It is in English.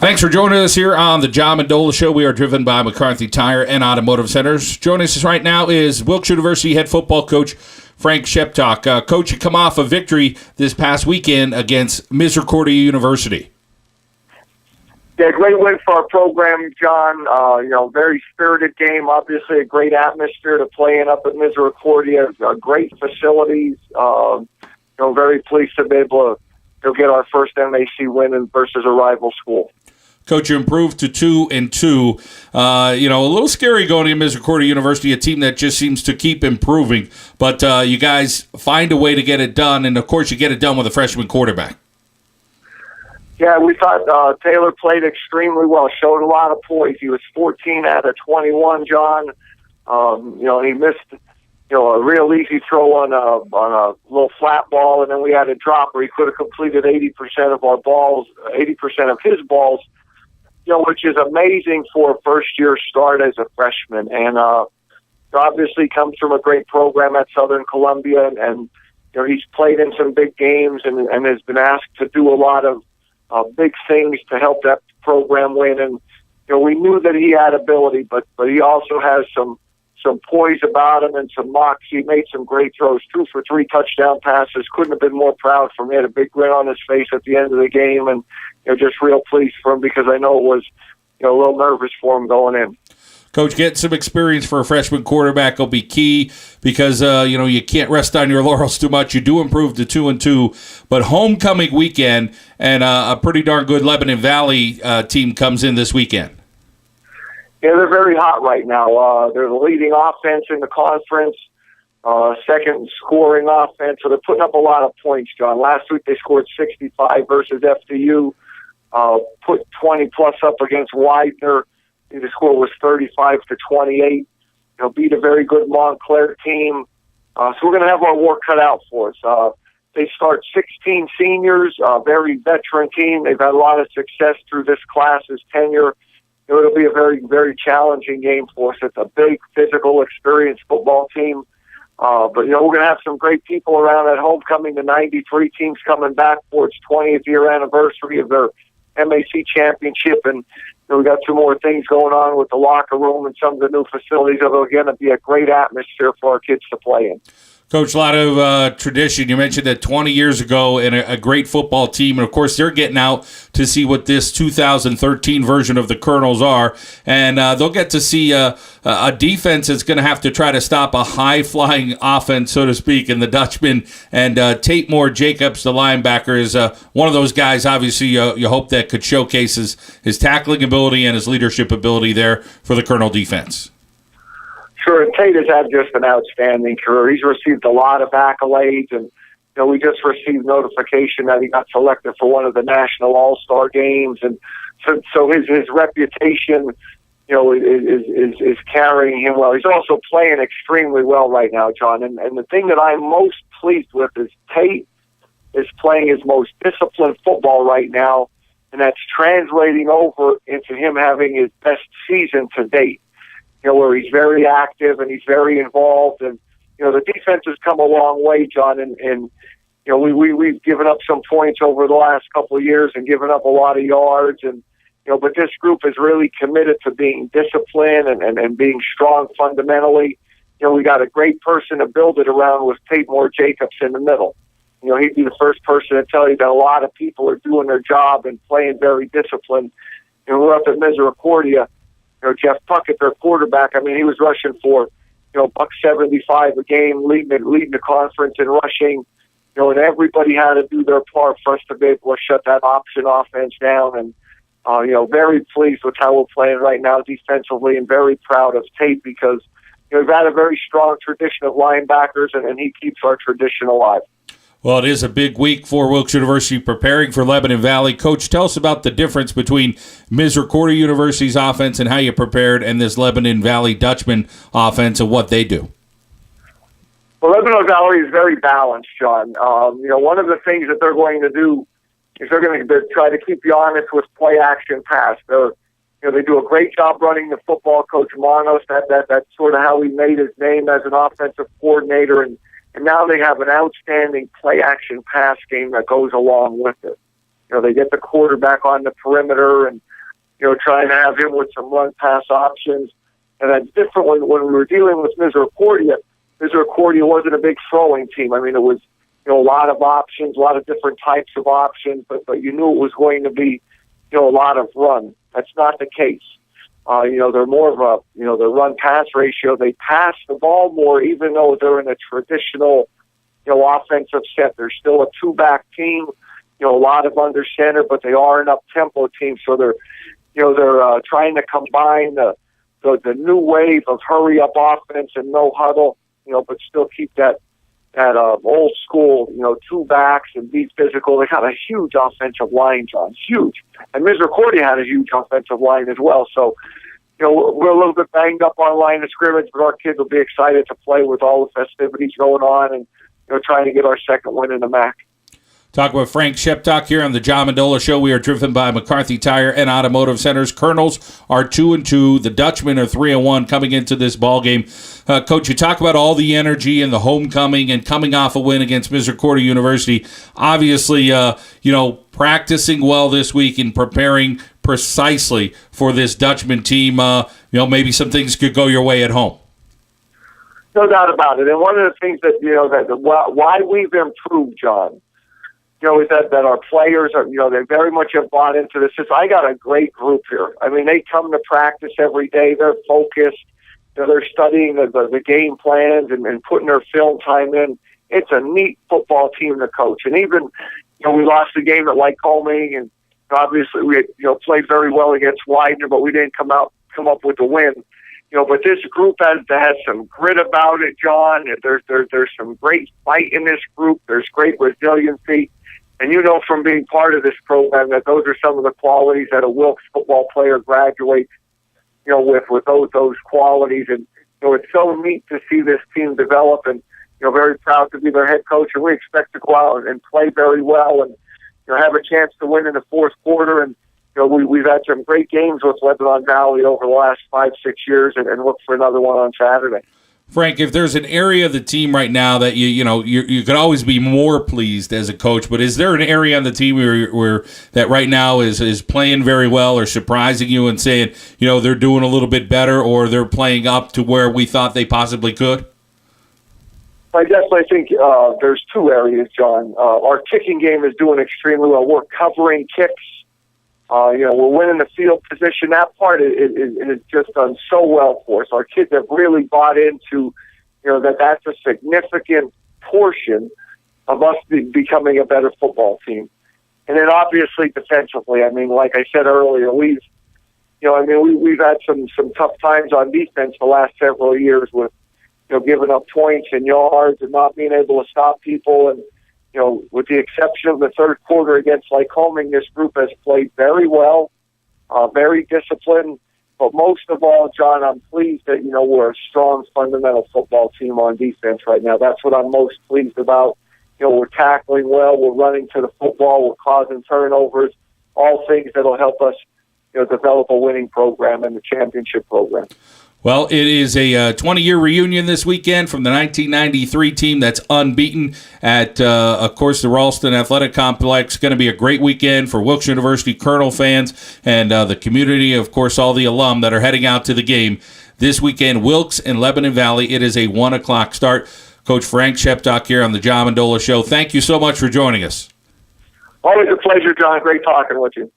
Thanks for joining us here on the John Mendola Show. We are driven by McCarthy Tire and Automotive Centers. Joining us right now is Wilkes University head football coach Frank Sheptock. Coach, you come off a victory this past weekend against Misericordia University. Yeah, great win for our program, John. Very spirited game. Obviously, a great atmosphere to play in up at Misericordia. Great facilities. Very pleased to be able to get our first MAC win versus a rival school. Coach, you improved to 2-2. A little scary going to Misericordia University, a team that just seems to keep improving. But you guys find a way to get it done, and of course, you get it done with a freshman quarterback. Yeah, we thought Taylor played extremely well, showed a lot of poise. He was 14 out of 21, John. He missed, a real easy throw on a little flat ball, and then we had a drop where he could have completed 80% of our balls, 80% of his balls, which is amazing for a first-year start as a freshman. And obviously comes from a great program at Southern Columbia, and he's played in some big games and has been asked to do a lot of big things to help that program win. And we knew that he had ability, but he also has some poise about him and some mocks. He made some great throws, 2 for 3 touchdown passes. Couldn't have been more proud for him. He had a big grin on his face at the end of the game, and just real pleased for him because I know it was a little nervous for him going in. Coach, getting some experience for a freshman quarterback will be key because, you can't rest on your laurels too much. You do improve to 2-2, but homecoming weekend and a pretty darn good Lebanon Valley team comes in this weekend. Yeah, they're very hot right now. They're the leading offense in the conference, second scoring offense, so they're putting up a lot of points, John. Last week they scored 65 versus FDU, put 20-plus up against Widener. The score was 35-28. Beat a very good Montclair team. So we're going to have our work cut out for us. They start 16 seniors, a very veteran team. They've had a lot of success through this class's tenure. It'll be a very, very challenging game for us. It's a big, physical, experienced football team. But we're going to have some great people around at homecoming. The 93 teams coming back for its 20th year anniversary of their MAC championship, and we got some more things going on with the locker room and some of the new facilities. It'll going to be a great atmosphere for our kids to play in. Coach, a lot of tradition. You mentioned that 20 years ago and a great football team. And, of course, they're getting out to see what this 2013 version of the Colonels are. And they'll get to see a defense that's going to have to try to stop a high-flying offense, so to speak. And the Dutchman and Tate Moore-Jacobs, the linebacker, is one of those guys, obviously, you hope that could showcase his tackling ability and his leadership ability there for the Colonel defense. Sure, Tate has had just an outstanding career. He's received a lot of accolades, and we just received notification that he got selected for one of the national all-star games, and so his reputation, is carrying him well. He's also playing extremely well right now, John. And the thing that I'm most pleased with is Tate is playing his most disciplined football right now, and that's translating over into him having his best season to date. Where he's very active and he's very involved, and the defense has come a long way, John. And we've given up some points over the last couple of years and given up a lot of yards, and but this group is really committed to being disciplined and being strong fundamentally. We got a great person to build it around with Tate Moore-Jacobs in the middle. He'd be the first person to tell you that a lot of people are doing their job and playing very disciplined. We're up at Misericordia. Jeff Puckett, their quarterback, he was rushing for, $175 a game, leading the conference in rushing. And everybody had to do their part for us to be able to shut that option offense down. And, very pleased with how we're playing right now defensively, and very proud of Tate because, we've had a very strong tradition of linebackers, and he keeps our tradition alive. Well, it is a big week for Wilkes University preparing for Lebanon Valley. Coach, tell us about the difference between Misericordia University's offense and how you prepared and this Lebanon Valley Dutchman offense and what they do. Well, Lebanon Valley is very balanced, John. One of the things that they're going to do is they're going to try to keep you honest with play action pass. They do a great job running the football. Coach Manos, that's sort of how he made his name as an offensive coordinator, and now they have an outstanding play-action pass game that goes along with it. They get the quarterback on the perimeter, and trying to have him with some run-pass options. And that's different when we were dealing with Misericordia. Misericordia wasn't a big throwing team. I mean, it was a lot of options, a lot of different types of options, but you knew it was going to be a lot of run. That's not the case. They're more of a their run-pass ratio. They pass the ball more, even though they're in a traditional offensive set. They're still a two-back team. A lot of under center, but they are an up-tempo team. So they're trying to combine the new wave of hurry-up offense and no huddle, but still keep that old school, two backs and be physical. They got a huge offensive line, John, huge. And Misericordia had a huge offensive line as well. So, we're a little bit banged up on line of scrimmage, but our kids will be excited to play with all the festivities going on and, trying to get our second win in the MAC. Talk with Frank Sheptock here on the John Mendola Show. We are driven by McCarthy Tire and Automotive Centers. Colonels are 2-2. The Dutchmen are 3-1 coming into this ball game. Coach, you talk about all the energy and the homecoming and coming off a win against Misericordia University. Obviously, practicing well this week and preparing precisely for this Dutchman team. Maybe some things could go your way at home. No doubt about it. And one of the things that why we've improved, John, is that our players are, they very much have bought into this. I got a great group here. I mean, they come to practice every day. They're focused. They're studying the game plans and putting their film time in. It's a neat football team to coach. And even, we lost the game at Lycoming, and obviously we played very well against Widener, but we didn't come up with the win. But this group has some grit about it, John. There's some great fight in this group. There's great resiliency. And from being part of this program that those are some of the qualities that a Wilkes football player graduates, with those qualities. And, it's so neat to see this team develop, and, very proud to be their head coach. And we expect to go out and play very well and, have a chance to win in the fourth quarter. And, we've had some great games with Lebanon Valley over the last 5-6 years, and look for another one on Saturday. Frank, if there's an area of the team right now that you could always be more pleased as a coach, but is there an area on the team where that right now is playing very well or surprising you and saying, they're doing a little bit better or they're playing up to where we thought they possibly could? I definitely think there's two areas, John. Our kicking game is doing extremely well. We're covering kicks. We're winning the field position. That part is just done so well for us. Our kids have really bought into, that's a significant portion of us becoming a better football team. And then obviously defensively, I mean, like I said earlier, we've had some tough times on defense the last several years with, giving up points and yards and not being able to stop people. And, with the exception of the third quarter against Lycoming, this group has played very well, very disciplined. But most of all, John, I'm pleased that, we're a strong fundamental football team on defense right now. That's what I'm most pleased about. We're tackling well, we're running to the football, we're causing turnovers, all things that'll help us, develop a winning program and the championship program. Well, it is a 20-year reunion this weekend from the 1993 team that's unbeaten at, of course, the Ralston Athletic Complex. Going to be a great weekend for Wilkes University Colonel fans and the community, of course, all the alum that are heading out to the game this weekend. Wilkes and Lebanon Valley. It is a 1 o'clock start. Coach Frank Sheptock here on the John Mendola Show. Thank you so much for joining us. Always a pleasure, John. Great talking with you.